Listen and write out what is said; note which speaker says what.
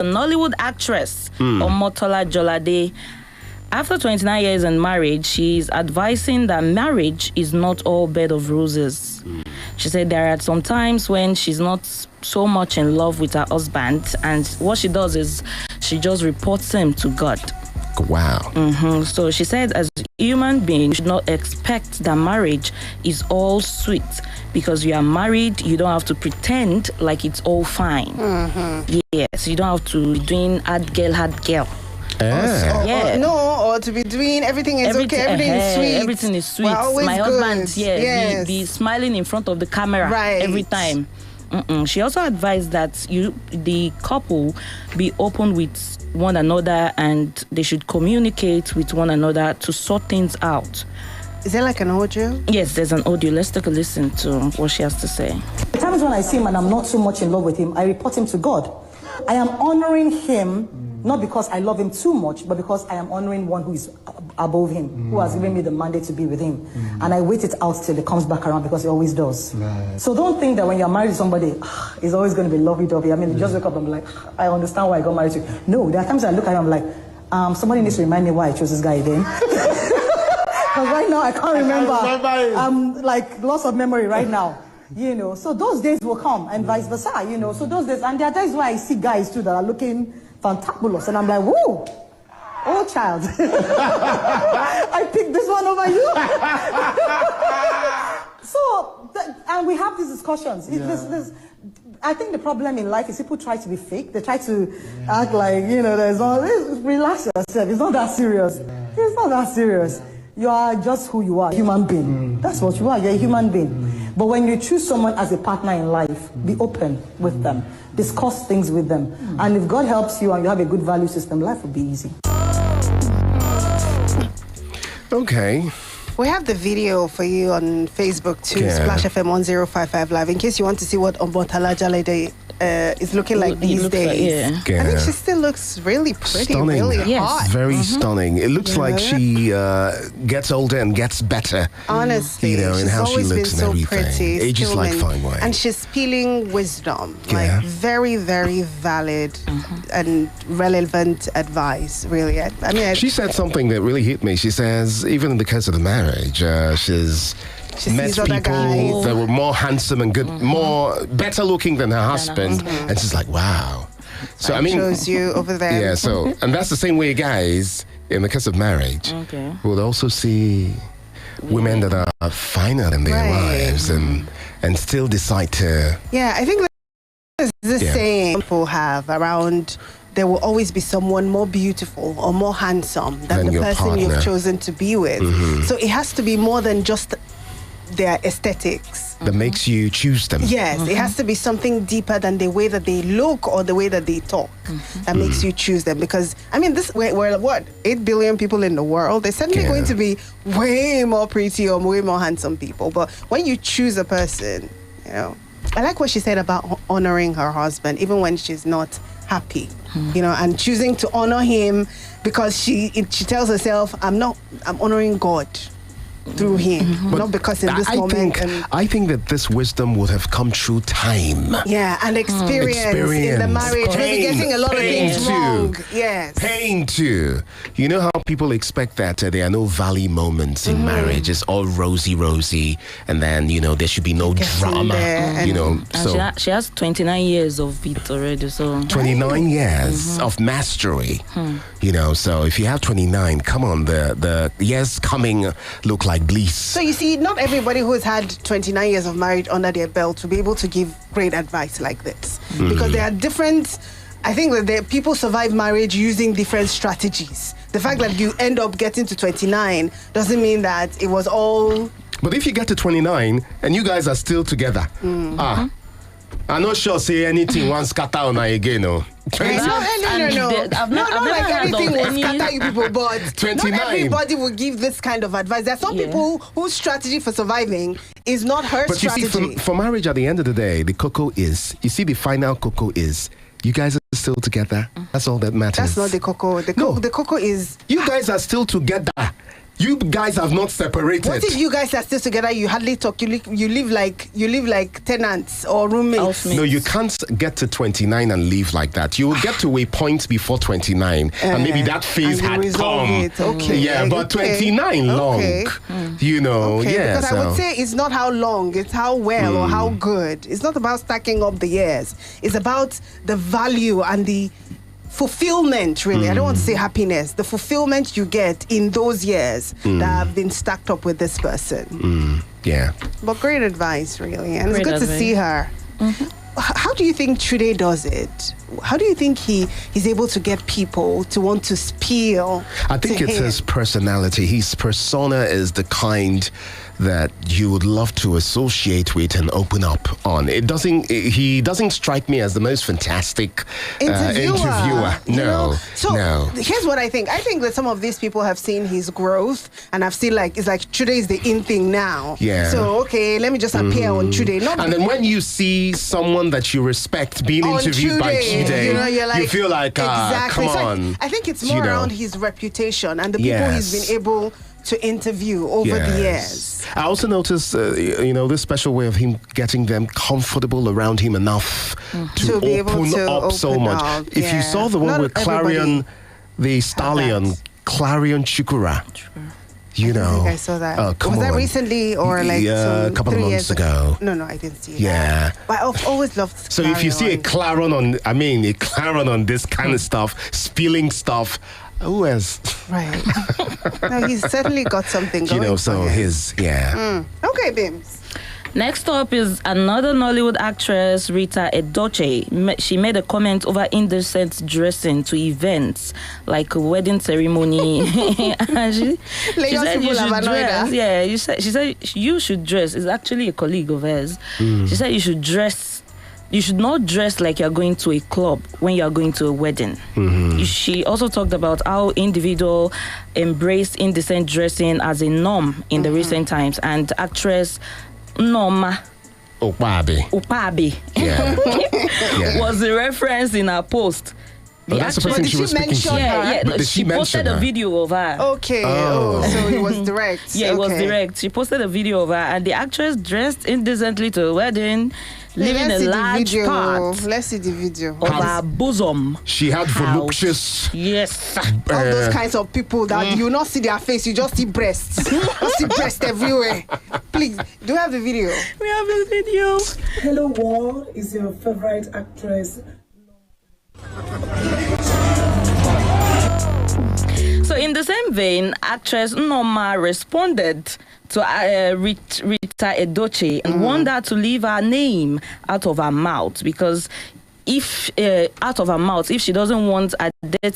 Speaker 1: Nollywood actress, Omotola Jalade. After 29 years in marriage, she's advising that marriage is not all bed of roses. She said there are some times when she's not so much in love with her husband, and what she does is she just reports him to God.
Speaker 2: Wow.
Speaker 1: So she said, as a human being, you should not expect that marriage is all sweet. Because you are married, you don't have to pretend like it's all fine. Yes, you don't have to be doing hard girl.
Speaker 3: Or to be doing everything is okay, everything is sweet.
Speaker 1: Everything is sweet.
Speaker 3: We're always
Speaker 1: My
Speaker 3: good.
Speaker 1: husband, be smiling in front of the camera every time. She also advised that the couple, be open with one another and they should communicate with one another to sort things out.
Speaker 3: Is there like an audio?
Speaker 1: Yes, there's an audio. Let's take a listen to what she has to say.
Speaker 4: The times when I see him and I'm not so much in love with him, I report him to God. I am honoring him, not because I love him too much, but because I am honoring one who is above him, who has given me the mandate to be with him. And I wait it out till it comes back around, because it always does. So don't think that when you're married to somebody, it's always going to be lovey-dovey. I mean, you just wake up and be like, I understand why I got married to you. No, there are times I look at him, I'm like, somebody needs to remind me why I chose this guy again. Because right now I can't remember. I'm like loss of memory right now. So those days will come, and vice versa, So those days, and there are days where I see guys too that are looking fantabulous, and I'm like, whoa, oh child, I picked this one over you. And we have these discussions. I think the problem in life is people try to be fake. They try to act like, there's all this. Relax yourself. It's not that serious. It's not that serious. You are just who you are, human being. That's what you are. You're a human being. But when you choose someone as a partner in life, be open with them. Discuss things with them. And if God helps you and you have a good value system, life will be easy.
Speaker 2: Okay.
Speaker 3: We have the video for you on Facebook too, Splash FM 1055 Live, in case you want to see what Omotola Jalade is looking like these days. I think she still looks really pretty, really hot.
Speaker 2: Very stunning. It looks like she gets older and gets better.
Speaker 3: Honestly,
Speaker 2: in
Speaker 3: she's
Speaker 2: how she
Speaker 3: always been
Speaker 2: looks and
Speaker 3: so
Speaker 2: everything.
Speaker 3: pretty.
Speaker 2: Ages like fine wine.
Speaker 3: And she's spilling wisdom, like very, very valid and relevant advice, really. I mean,
Speaker 2: she said something that really hit me. She says, even in the case of the marriage, she's met people that were more handsome and good, better looking than her husband, and she's like, wow. So I mean,
Speaker 3: shows you over there.
Speaker 2: Yeah. So and that's the same way guys, in the case of marriage, would also see women that are finer than their wives, and still decide to.
Speaker 3: Yeah, I think that's the same people have around. There will always be someone more beautiful or more handsome than the person partner you've chosen to be with. So it has to be more than just their aesthetics.
Speaker 2: That makes you choose them.
Speaker 3: Yes, it has to be something deeper than the way that they look or the way that they talk that makes you choose them. Because, I mean, we're what, 8 billion people in the world? There's certainly going to be way more pretty or way more handsome people. But when you choose a person, I like what she said about honoring her husband, even when she's not happy, and choosing to honor him because she tells herself, I'm honoring God through him, not because in this moment.
Speaker 2: I think that this wisdom would have come through time.
Speaker 3: Yeah, and experience in the marriage. Maybe getting a lot of things wrong. Yes.
Speaker 2: Pain too. You know how people expect that there are no valley moments in marriage. It's all rosy, and then, there should be no drama.
Speaker 1: So she has 29 years of it already. So
Speaker 2: 29 years of mastery. So if you have 29, come on, the years coming look like bliss.
Speaker 3: So you see, not everybody who's had 29 years of marriage under their belt will be able to give great advice like this, because there are different. I think that people survive marriage using different strategies. The fact that you end up getting to 29 doesn't mean that it was all.
Speaker 2: But if you get to 29 and you guys are still together, I'm not sure say anything once scatter on again, no.
Speaker 3: No. Not like anything will scatter you people, but 29. Not everybody will give this kind of advice. There are some people whose strategy for surviving is not her strategy.
Speaker 2: But you see, for marriage, at the end of the day, the cocoa is, the final cocoa is, you guys are still together. That's all that matters.
Speaker 3: That's not the cocoa. The cocoa is...
Speaker 2: You guys are still together. You guys have not separated.
Speaker 3: What if you guys are still together? You hardly talk. You live like tenants or roommates.
Speaker 2: No, you can't get to 29 and live like that. You will get to a point before 29, and maybe that phase had come.
Speaker 3: Okay.
Speaker 2: Yeah, but 29 long. You know,
Speaker 3: Because I would say it's not how long, it's how well or how good. It's not about stacking up the years. It's about the value and the fulfillment, really. I don't want to say happiness. The fulfillment you get in those years that have been stacked up with this person.
Speaker 2: Yeah.
Speaker 3: But great advice, really. And it's good to see her. How do you think Chude does it? How do you think he's able to get people to want to spill?
Speaker 2: I think it's his personality. His persona is the kind that you would love to associate with and open up on. He doesn't strike me as the most fantastic interviewer. No.
Speaker 3: Here's what I think. I think that some of these people have seen his growth and have seen it's like Chude is the in thing now.
Speaker 2: Yeah.
Speaker 3: So let me just appear on Chude.
Speaker 2: And then when you see someone that you respect being interviewed by Chude, you feel like,
Speaker 3: exactly.
Speaker 2: Come on.
Speaker 3: I think it's more around his reputation and the people he's been able to interview over the years.
Speaker 2: I also noticed, this special way of him getting them comfortable around him enough to open up so much. If you saw the one with Clarion, the stallion, Clarion Chukura. I
Speaker 3: think I saw that.
Speaker 2: Was
Speaker 3: that recently or
Speaker 2: a couple of months ago?
Speaker 3: No, I didn't see that.
Speaker 2: Yeah.
Speaker 3: But I've always loved
Speaker 2: So if you see a Clarion on this kind of stuff, spilling stuff, who else?
Speaker 3: Right. No, he's certainly got something going. Okay, Bims.
Speaker 1: Next up is another Nollywood actress, Rita Edochie. She made a comment over indecent dressing to events like a wedding ceremony. And she said you should dress. Yeah, she said you should dress. It's actually a colleague of hers. She said you should dress. You should not dress like you're going to a club when you're going to a wedding. She also talked about how individuals embraced indecent dressing as a norm in the recent times. And actress Norma
Speaker 2: Opabi
Speaker 1: was the reference in her post.
Speaker 2: That's the person she was speaking to.
Speaker 1: She posted a video of her.
Speaker 3: Okay. So it was direct.
Speaker 1: It was direct. She posted a video of her, and the actress dressed indecently to a wedding, leaving a large part.
Speaker 3: Let's see the video
Speaker 1: of her bosom.
Speaker 2: She had voluptuous.
Speaker 1: Yes.
Speaker 3: All those kinds of people that you not see their face, you just see breasts. You see breasts everywhere. Please, do you have the video?
Speaker 1: We have the video.
Speaker 5: Hello world, is your favorite actress.
Speaker 1: So in the same vein, actress Norma responded to Rita Edochie and warned her to leave her name out of her mouth, because if she doesn't want a dirty